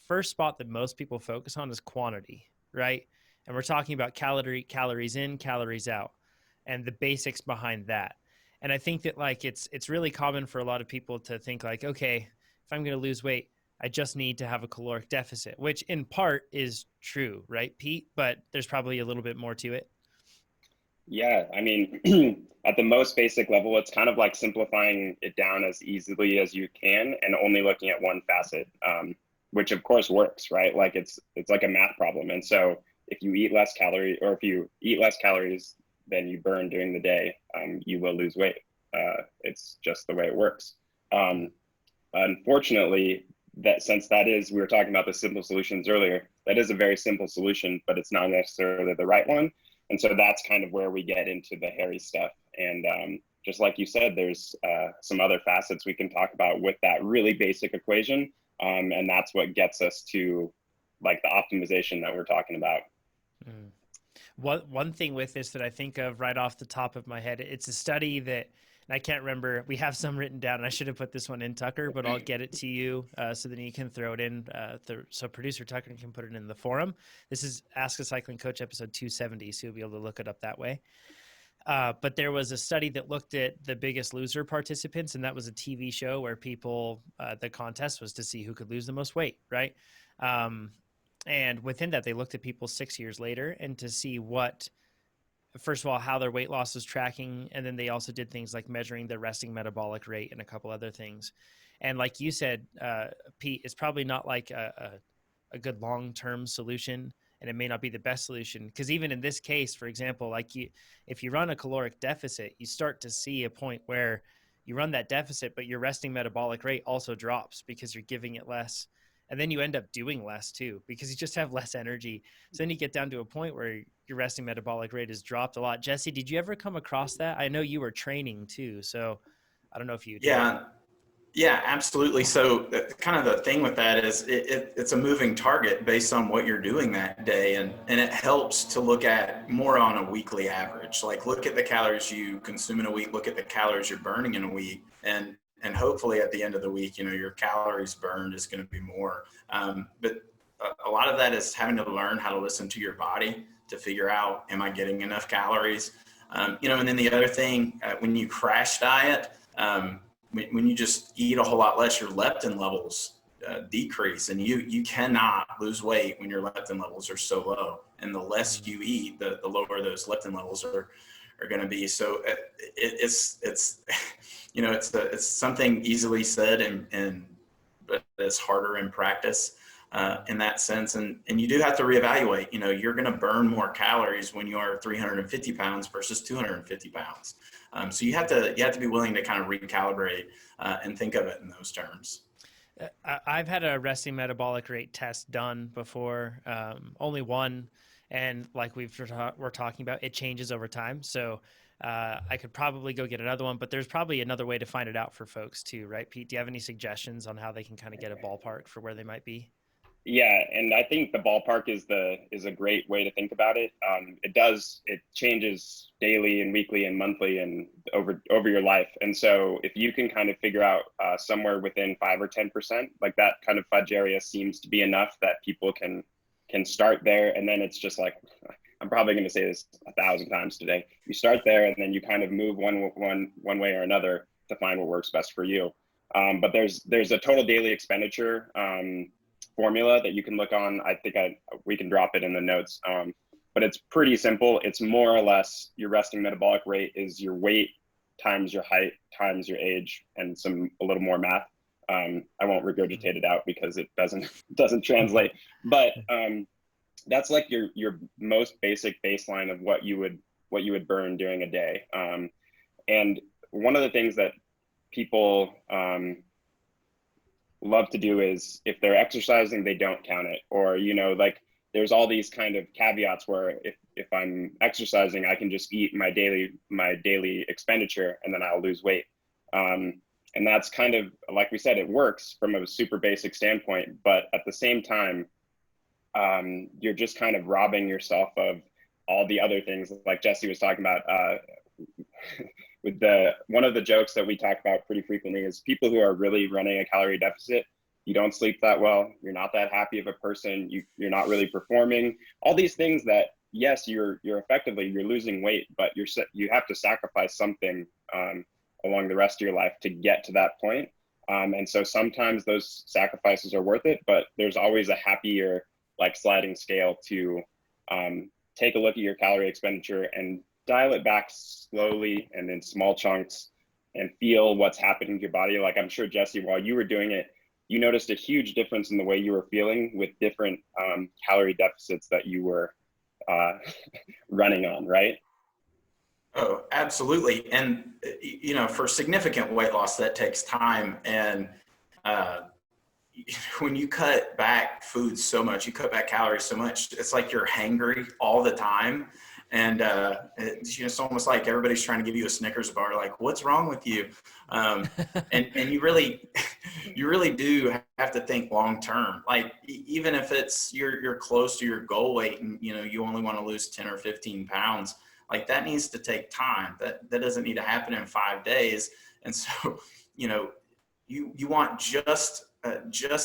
first spot that most people focus on is quantity, right? And we're talking about calories in, calories out, and the basics behind that. And I think that like it's really common for a lot of people to think like, okay, if I'm going to lose weight, I just need to have a caloric deficit, which in part is true, right, Pete? But there's probably a little bit more to it. Yeah, I mean, at the most basic level, it's kind of like simplifying it down as easily as you can and only looking at one facet, which of course works, right? Like it's like a math problem. And so if you eat less calorie, or if you eat less calories than you burn during the day, you will lose weight. It's just the way it works. Unfortunately, that since that is, we were talking about the simple solutions earlier, that is a very simple solution, but it's not necessarily the right one. And so that's kind of where we get into the hairy stuff. And just like you said, there's some other facets we can talk about with that really basic equation. And that's what gets us to like the optimization that we're talking about. Mm. One thing with this that I think of right off the top of my head, it's a study that, and I can't remember, we have some written down, and I should have put this one in, Tucker, but I'll get it to you so then you can throw it in, so producer Tucker can put it in the forum. This is Ask a Cycling Coach episode 270, so you'll be able to look it up that way. But there was a study that looked at the Biggest Loser participants, and that was a TV show where people, the contest was to see who could lose the most weight, right? And within that, they looked at people 6 years later and to see what, first of all, how their weight loss was tracking. And then they also did things like measuring their resting metabolic rate and a couple other things. And like you said, Pete, it's probably not like a good long-term solution, and it may not be the best solution. Because even in this case, for example, like if you run a caloric deficit, you start to see a point where you run that deficit, but your resting metabolic rate also drops because you're giving it less. And then you end up doing less too, because you just have less energy. So then you get down to a point where your resting metabolic rate has dropped a lot. Jesse, did you ever come across that? I know you were training too, so I don't know if you did. Yeah, absolutely. So kind of the thing with that is it's a moving target based on what you're doing that day. And it helps to look at more on a weekly average. Like look at the calories you consume in a week, look at the calories you're burning in a week. And hopefully at the end of the week, your calories burned is going to be more. But a lot of that is having to learn how to listen to your body to figure out, am I getting enough calories? And then the other thing, when you crash diet, when you just eat a whole lot less, your leptin levels decrease, and you cannot lose weight when your leptin levels are so low. And the less you eat, the lower those leptin levels are going to be. So it's it's something easily said but it's harder in practice in that sense. And you do have to reevaluate. You're going to burn more calories when you are 350 pounds versus 250 pounds. So you have to be willing to kind of recalibrate and think of it in those terms. I've had a resting metabolic rate test done before, only one. And like we're talking about, it changes over time. So I could probably go get another one, but there's probably another way to find it out for folks too, right, Pete? Do you have any suggestions on how they can kind of get a ballpark for where they might be? Yeah, and I think the ballpark is a great way to think about it. It changes daily and weekly and monthly and over your life. And so if you can kind of figure out somewhere within 5 or 10%, like that kind of fudge area seems to be enough that people can start there. And then it's just like, I'm probably going to say this 1,000 times today. You start there and then you kind of move one way or another to find what works best for you. But there's a total daily expenditure formula that you can look on. I think we can drop it in the notes, but it's pretty simple. It's more or less your resting metabolic rate is your weight times your height times your age and a little more math. I won't regurgitate it out because it doesn't translate, but that's like your most basic baseline of what you would burn during a day. And one of the things that people love to do is if they're exercising, they don't count it, or like there's all these kind of caveats where if I'm exercising, I can just eat my daily expenditure and then I'll lose weight. And that's kind of, like we said, it works from a super basic standpoint, but at the same time, you're just kind of robbing yourself of all the other things like Jesse was talking about. With one of the jokes that we talk about pretty frequently is people who are really running a calorie deficit you don't sleep that well, you're not that happy of a person, you're not really performing, all these things that, yes, you're losing weight, but you have to sacrifice something along the rest of your life to get to that point. And so sometimes those sacrifices are worth it, but there's always a happier, like, sliding scale to take a look at your calorie expenditure and dial it back slowly and in small chunks and feel what's happening to your body. Like, I'm sure, Jesse, while you were doing it, you noticed a huge difference in the way you were feeling with different calorie deficits that you were running on, right? Oh, absolutely. And, you know, for significant weight loss, that takes time. And when you cut back food so much, you cut back calories so much, it's like you're hangry all the time. And it's almost like everybody's trying to give you a Snickers bar, like, what's wrong with you? And you really do have to think long term. Like, even if it's you're close to your goal weight and, you know, you only want to lose 10 or 15 pounds, like, that needs to take time. That doesn't need to happen in 5 days. And so, you know, you want just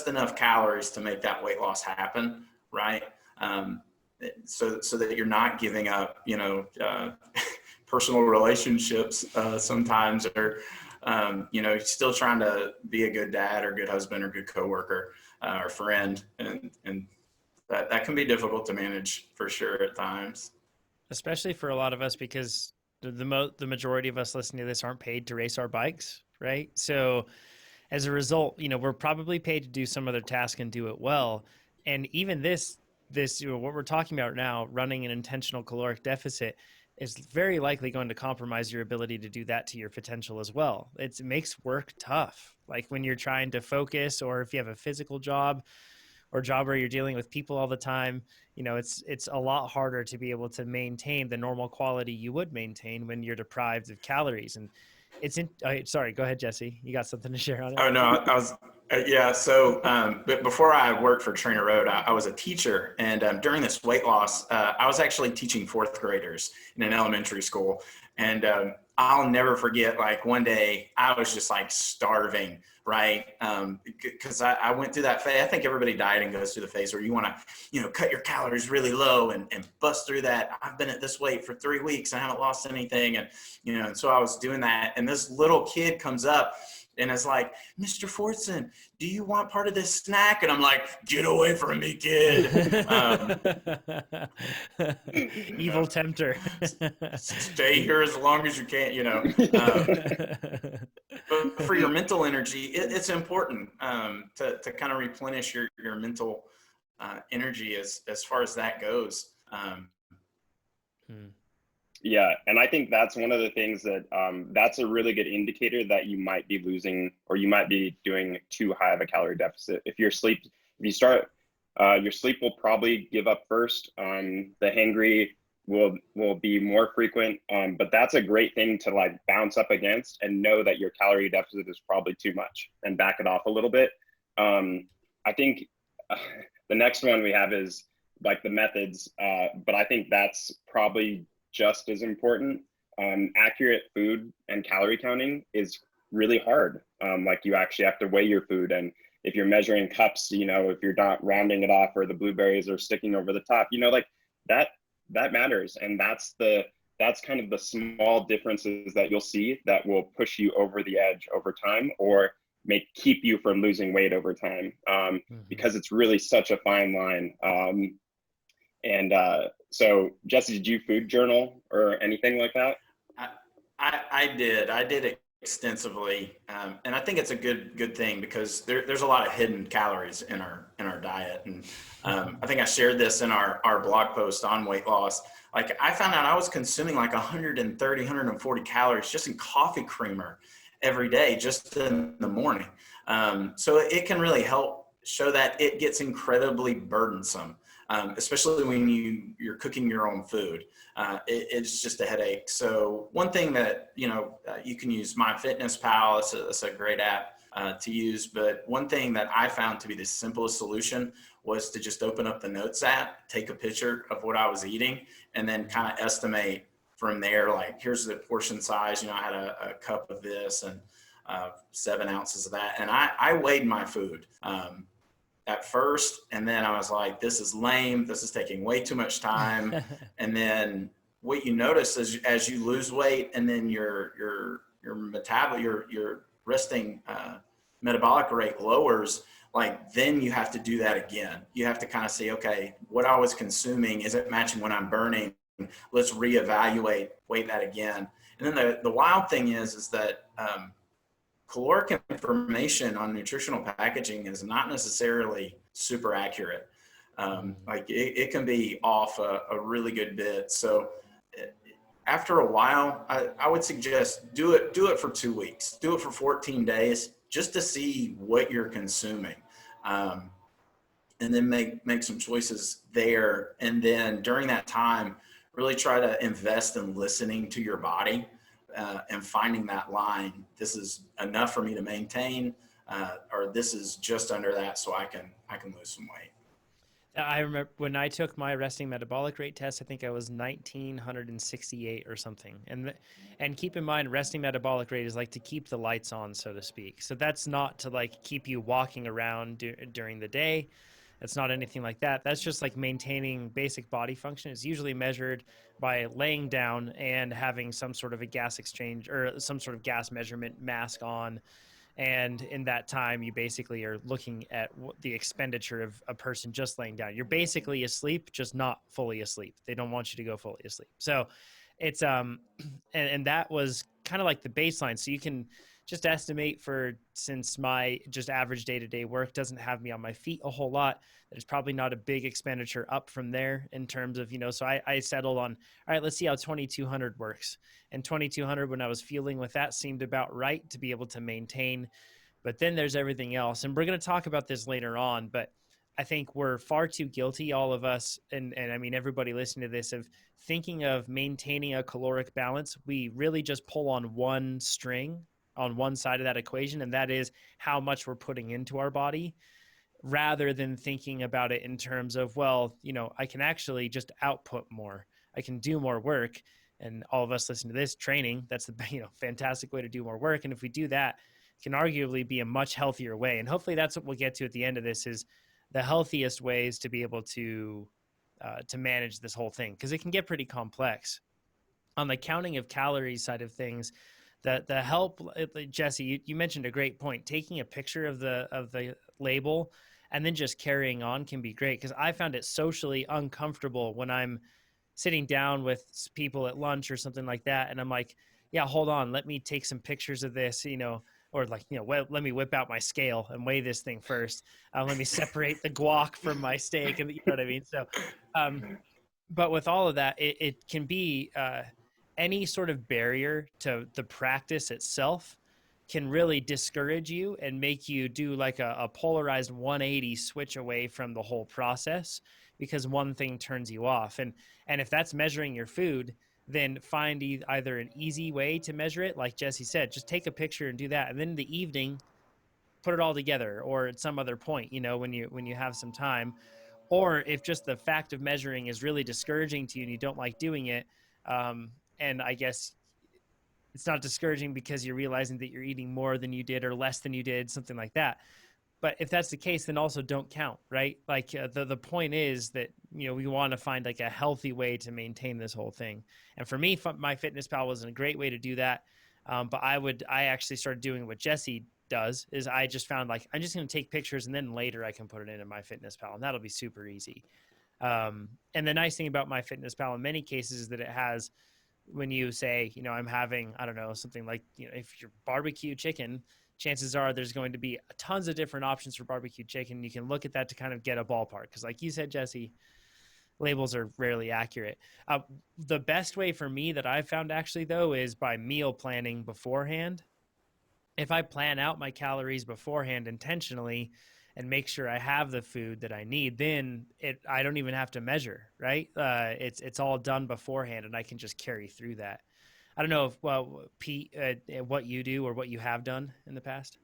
enough calories to make that weight loss happen, right? So that you're not giving up, you know, personal relationships sometimes, or, you know, still trying to be a good dad or good husband or good coworker or friend. And that can be difficult to manage for sure at times. Especially for a lot of us, because the majority of us listening to this aren't paid to race our bikes, right? So as a result, you know, we're probably paid to do some other task and do it well. And even this, you know, what we're talking about now, running an intentional caloric deficit, is very likely going to compromise your ability to do that to your potential as well. It makes work tough. Like, when you're trying to focus, or if you have a physical job or job where you're dealing with people all the time, you know, it's a lot harder to be able to maintain the normal quality you would maintain when you're deprived of calories. And sorry, go ahead, Jesse. You got something to share on it? Oh, no, I was, yeah. So, but before I worked for TrainerRoad, I was a teacher. And during this weight loss, I was actually teaching 4th graders in an elementary school. And I'll never forget, like, one day I was just like starving, right? Because I went through that phase. I think everybody dieting goes through the phase where you want to, you know, cut your calories really low and bust through that. I've been at this weight for 3 weeks and I haven't lost anything. And, you know, and so I was doing that. And this little kid comes up and it's like, Mr. Fortson, do you want part of this snack? And I'm like, get away from me, kid. Evil tempter. Stay here as long as you can, you know. But for your mental energy, it's important to kind of replenish your mental energy as far as that goes. Yeah, and I think that's one of the things that that's a really good indicator that you might be losing, or you might be doing too high of a calorie deficit. If your sleep will probably give up first. The hangry will be more frequent, but that's a great thing to, like, bounce up against and know that your calorie deficit is probably too much and back it off a little bit. I think the next one we have is, like, the methods, but I think that's probably just as important. Accurate food and calorie counting is really hard. Like, you actually have to weigh your food, and if you're measuring cups, you know, if you're not rounding it off or the blueberries are sticking over the top, you know, like, that matters. And that's kind of the small differences that you'll see that will push you over the edge over time, or keep you from losing weight over time, because it's really such a fine line. So, Jesse, did you food journal or anything like that? I did it extensively, and I think it's a good thing, because there's a lot of hidden calories in our diet. And I think I shared this in our blog post on weight loss. Like, I found out I was consuming like 130, 140 calories just in coffee creamer every day, just in the morning. So it can really help show that it gets incredibly burdensome. Especially when you're cooking your own food. It's just a headache. So one thing that, you know, you can use MyFitnessPal. It's a great app to use. But one thing that I found to be the simplest solution was to just open up the Notes app, take a picture of what I was eating, and then kind of estimate from there, like, here's the portion size. You know, I had a cup of this, and 7 ounces of that. And I weighed my food at first, and then I was like, this is lame. This is taking way too much time. And then what you notice is as you lose weight, and then your resting metabolic rate lowers, like then you have to do that again. You have to kind of see, okay, what I was consuming, is it matching what I'm burning? Let's reevaluate, weight that again. And then the wild thing is that caloric information on nutritional packaging is not necessarily super accurate. Like it can be off a really good bit. So after a while, I would suggest do it for 2 weeks, do it for 14 days, just to see what you're consuming. And then make some choices there. And then during that time, really try to invest in listening to your body and finding that line. This is enough for me to maintain, or this is just under that, so I can lose some weight. I remember when I took my resting metabolic rate test, I think I was 1968 or something. And keep in mind, resting metabolic rate is like to keep the lights on, so to speak. So that's not to like keep you walking around during the day. It's not anything like that. That's just like maintaining basic body function. It's usually measured by laying down and having some sort of a gas exchange or some sort of gas measurement mask on. And in that time, you basically are looking at the expenditure of a person just laying down. You're basically asleep, just not fully asleep. They don't want you to go fully asleep. So it's, and that was kind of like the baseline. So you can just estimate since my just average day-to-day work doesn't have me on my feet a whole lot, there's probably not a big expenditure up from there in terms of, so I settled on, all right, let's see how 2200 works. And 2200, when I was feeling with that, seemed about right to be able to maintain. But then there's everything else. And we're going to talk about this later on, but I think we're far too guilty, all of us, and I mean, everybody listening to this, of thinking of maintaining a caloric balance. We really just pull on one string on one side of that equation, and that is how much we're putting into our body, rather than thinking about it in terms of, well, I can actually just output more. I can do more work. And all of us listen to this training. That's the fantastic way to do more work. And if we do that, it can arguably be a much healthier way. And hopefully that's what we'll get to at the end of this, is the healthiest ways to be able to manage this whole thing, because it can get pretty complex. On the counting of calories side of things, the help, Jesse, you mentioned a great point. Taking a picture of the label and then just carrying on can be great, because I found it socially uncomfortable when I'm sitting down with people at lunch or something like that, and I'm like, yeah, hold on, let me take some pictures of this, or like, let me whip out my scale and weigh this thing first. Let me separate the guac from my steak, and you know what I mean? So, but with all of that, it can be any sort of barrier to the practice itself can really discourage you and make you do like a polarized 180 switch away from the whole process, because one thing turns you off. And if that's measuring your food, then find either an easy way to measure it, like Jesse said, just take a picture and do that. And then in the evening, put it all together, or at some other point, when you have some time. Or if just the fact of measuring is really discouraging to you and you don't like doing it, and I guess it's not discouraging because you're realizing that you're eating more than you did or less than you did, something like that. But if that's the case, then also don't count, right? Like the point is that, we want to find like a healthy way to maintain this whole thing. And for me, MyFitnessPal was a great way to do that. But I actually started doing what Jesse does, is I just found like, I'm just going to take pictures and then later I can put it into MyFitnessPal, and that'll be super easy. And the nice thing about MyFitnessPal in many cases is that it has, when you say, I'm having, I don't know, something like, if you're barbecue chicken, chances are there's going to be tons of different options for barbecue chicken. You can look at that to kind of get a ballpark, because like you said, Jesse, labels are rarely accurate. The best way for me that I've found actually, though, is by meal planning beforehand. If I plan out my calories beforehand intentionally and make sure I have the food that I need, then I don't even have to measure, right? It's all done beforehand, and I can just carry through that. I don't know if, Pete, what you do or what you have done in the past.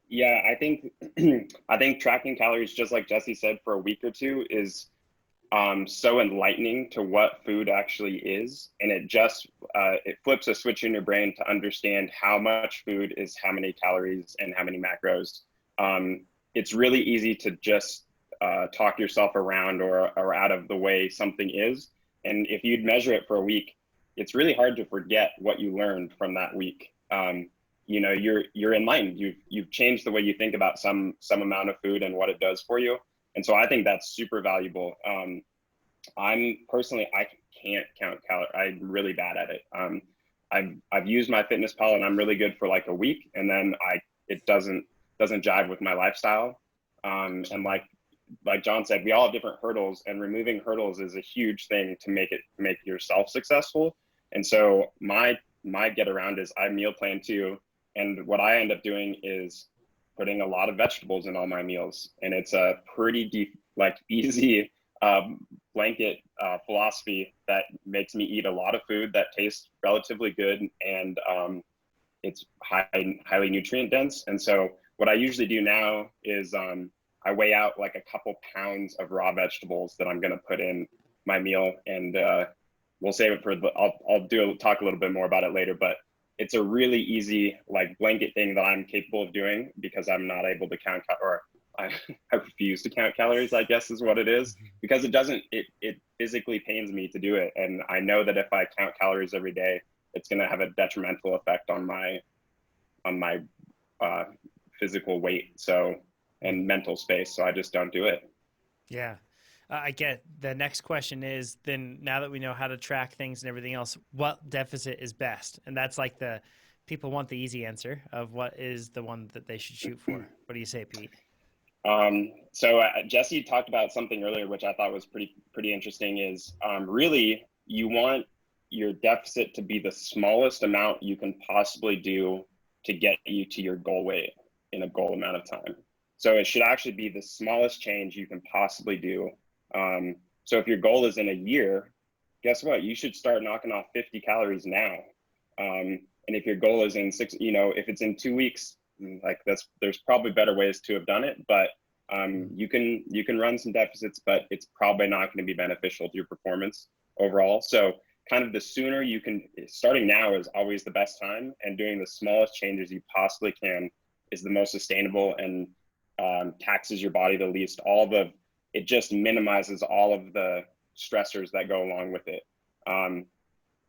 Yeah, I think I think tracking calories, just like Jesse said, for a week or two is so enlightening to what food actually is. And it just, it flips a switch in your brain to understand how much food is how many calories and how many macros. It's really easy to just talk yourself around or out of the way something is. And if you'd measure it for a week, it's really hard to forget what you learned from that week. You know, you're enlightened. You've changed the way you think about some amount of food and what it does for you. And so I think that's super valuable. I'm personally, I can't count calories. I'm really bad at it. I've used MyFitnessPal and I'm really good for like a week, and then it doesn't jive with my lifestyle. And like John said, we all have different hurdles, and removing hurdles is a huge thing to make yourself successful. And so my get around is I meal plan too. And what I end up doing is putting a lot of vegetables in all my meals. And it's a pretty deep, like easy blanket philosophy that makes me eat a lot of food that tastes relatively good, and it's highly nutrient dense. And so what I usually do now is I weigh out like a couple pounds of raw vegetables that I'm going to put in my meal, and we'll save it for I'll talk a little bit more about it later, but it's a really easy like blanket thing that I'm capable of doing because I'm not able to count I refuse to count calories, I guess is what it is, because it physically pains me to do it. And I know that if I count calories every day, it's going to have a detrimental effect on my physical weight. So, and mental space. So I just don't do it. Yeah. I get the next question is then now that we know how to track things and everything else, what deficit is best? And that's like people want the easy answer of what is the one that they should shoot for. What do you say, Pete? So Jesse talked about something earlier, which I thought was pretty interesting is really you want your deficit to be the smallest amount you can possibly do to get you to your goal weight in a goal amount of time. So it should actually be the smallest change you can possibly do. So if your goal is in a year, guess what? You should start knocking off 50 calories now. And if your goal is in if it's in 2 weeks, like there's probably better ways to have done it, but you can run some deficits, but it's probably not going to be beneficial to your performance overall. So kind of the sooner you can, starting now is always the best time, and doing the smallest changes you possibly can is the most sustainable and taxes your body the least. It just minimizes all of the stressors that go along with it. And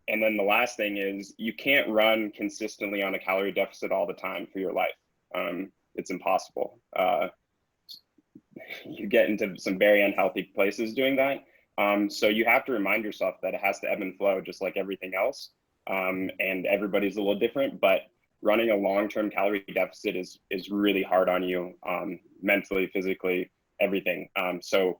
then the last thing is you can't run consistently on a calorie deficit all the time for your life. It's impossible. You get into some very unhealthy places doing that. So you have to remind yourself that it has to ebb and flow just like everything else. And everybody's a little different, but running a long-term calorie deficit is really hard on you, mentally, physically, everything. So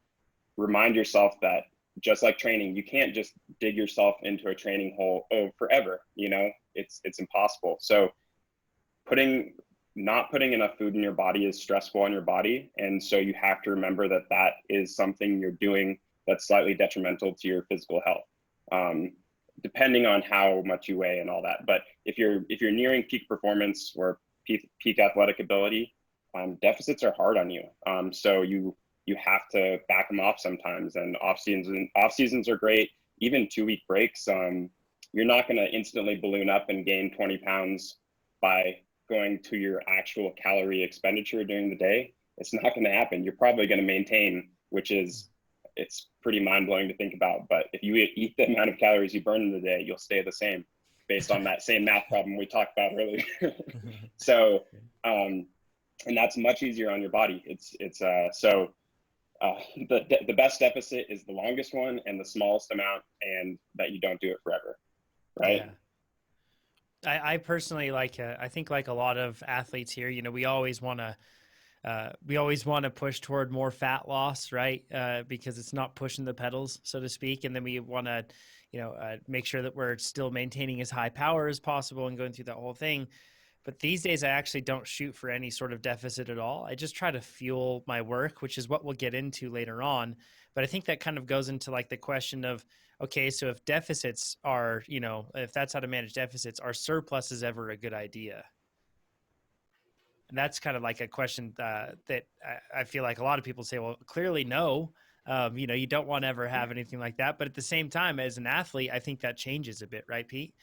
remind yourself that just like training, you can't just dig yourself into a training hole forever. It's impossible. So not putting enough food in your body is stressful on your body. And so you have to remember that is something you're doing that's slightly detrimental to your physical health, depending on how much you weigh and all that. But if you're nearing peak performance or peak athletic ability, deficits are hard on you. So you have to back them off sometimes, and off seasons are great. Even 2-week breaks, you're not going to instantly balloon up and gain 20 pounds by going to your actual calorie expenditure during the day. It's not going to happen. You're probably going to maintain, it's pretty mind-blowing to think about. But if you eat the amount of calories you burn in the day, you'll stay the same based on that same math problem we talked about earlier. So, and that's much easier on your body. The best deficit is the longest one and the smallest amount, and that you don't do it forever. Right. Yeah. I personally I think like a lot of athletes here, we always want to push toward more fat loss, right? Because it's not pushing the pedals, so to speak. And then we want to, make sure that we're still maintaining as high power as possible and going through that whole thing. But these days I actually don't shoot for any sort of deficit at all. I just try to fuel my work, which is what we'll get into later on. But I think that kind of goes into like the question of, okay, so if deficits are, if that's how to manage deficits, are surpluses ever a good idea? And that's kind of like a question that I feel like a lot of people say, well, clearly no. You don't want to ever have anything like that. But at the same time, as an athlete, I think that changes a bit, right, Pete?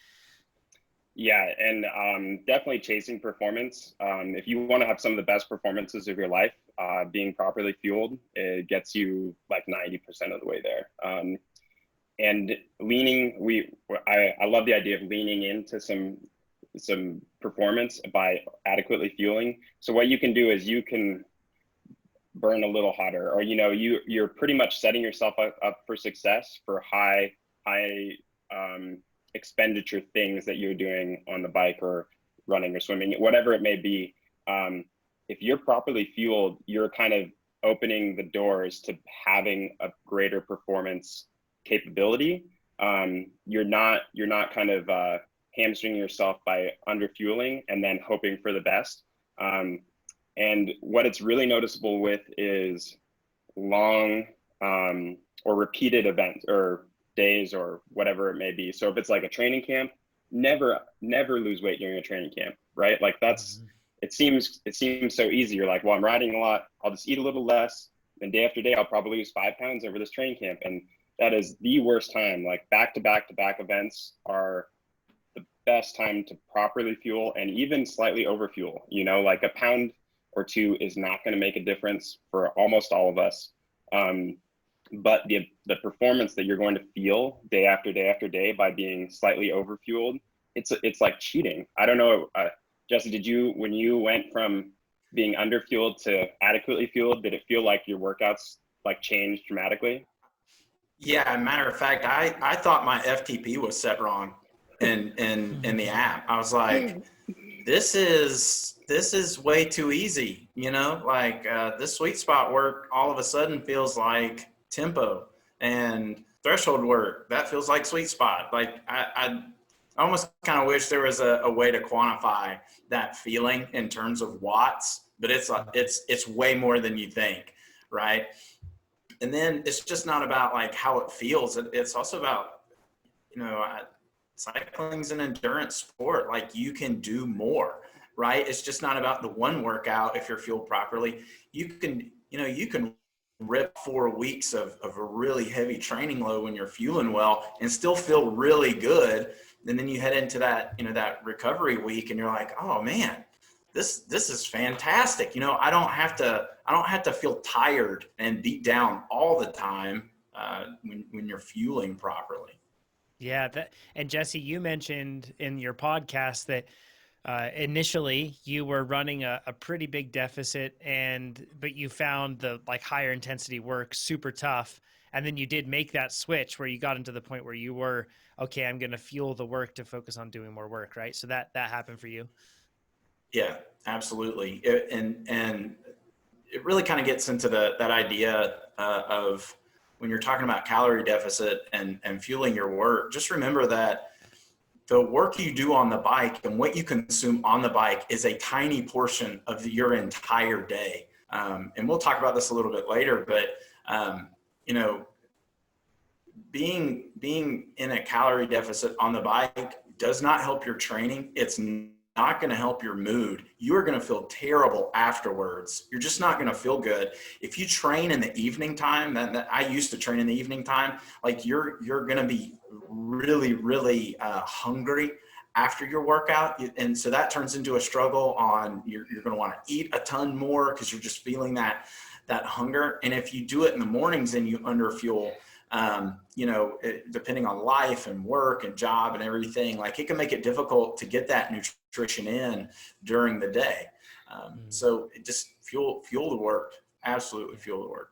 Yeah, and definitely chasing performance. If you want to have some of the best performances of your life, being properly fueled, it gets you like 90% of the way there. And I love the idea of leaning into some performance by adequately fueling. So what you can do is you can burn a little hotter, or you're pretty much setting yourself up for success for high expenditure things that you're doing on the bike or running or swimming, whatever it may be. If you're properly fueled, you're kind of opening the doors to having a greater performance capability. You're not kind of hamstringing yourself by under fueling and then hoping for the best. And what it's really noticeable with is long or repeated events or days or whatever it may be. So if it's like a training camp, never lose weight during a training camp, right? Like it seems so easy. You're like, well, I'm riding a lot, I'll just eat a little less, and day after day I'll probably lose 5 pounds over this training camp. And that is the worst time. Like back to back events are the best time to properly fuel and even slightly over fuel. Like a pound or 2 is not going to make a difference for almost all of us. But the performance that you're going to feel day after day after day by being slightly overfueled, it's like cheating. I don't know, Jesse, when you went from being underfueled to adequately fueled, did it feel like your workouts like changed dramatically? Yeah, matter of fact, I thought my FTP was set wrong in the app. I was like, this is way too easy, like this sweet spot work all of a sudden feels like tempo, and threshold work that feels like sweet spot. Like I almost kind of wish there was a way to quantify that feeling in terms of watts, but it's way more than you think, right? And then it's just not about like how it feels. It's also about, cycling's an endurance sport. Like you can do more, right? It's just not about the one workout. If you're fueled properly, you can rip 4 weeks of a really heavy training load when you're fueling well and still feel really good. And then you head into that, that recovery week and you're like, oh man, this is fantastic. I don't have to feel tired and beat down all the time when you're fueling properly. Yeah. And Jesse, you mentioned in your podcast that initially you were running a pretty big deficit but you found the like higher intensity work super tough. And then you did make that switch where you got into the point where you were, okay, I'm going to fuel the work to focus on doing more work. Right. So that happened for you. Yeah, absolutely. And it really kind of gets into that idea of when you're talking about calorie deficit and fueling your work, just remember that the work you do on the bike and what you consume on the bike is a tiny portion of your entire day. And we'll talk about this a little bit later, but being in a calorie deficit on the bike does not help your training. It's not going to help your mood. You are going to feel terrible afterwards. You're just not going to feel good. If you train in the evening time, that I used to train in the evening time, like you're going to be really, really hungry after your workout. And so that turns into a struggle on, you're going to want to eat a ton more because you're just feeling that hunger. And if you do it in the mornings and you underfuel, depending on life and work and job and everything, like it can make it difficult to get that nutrition in during the day. So it just fuel the work, absolutely fuel the work.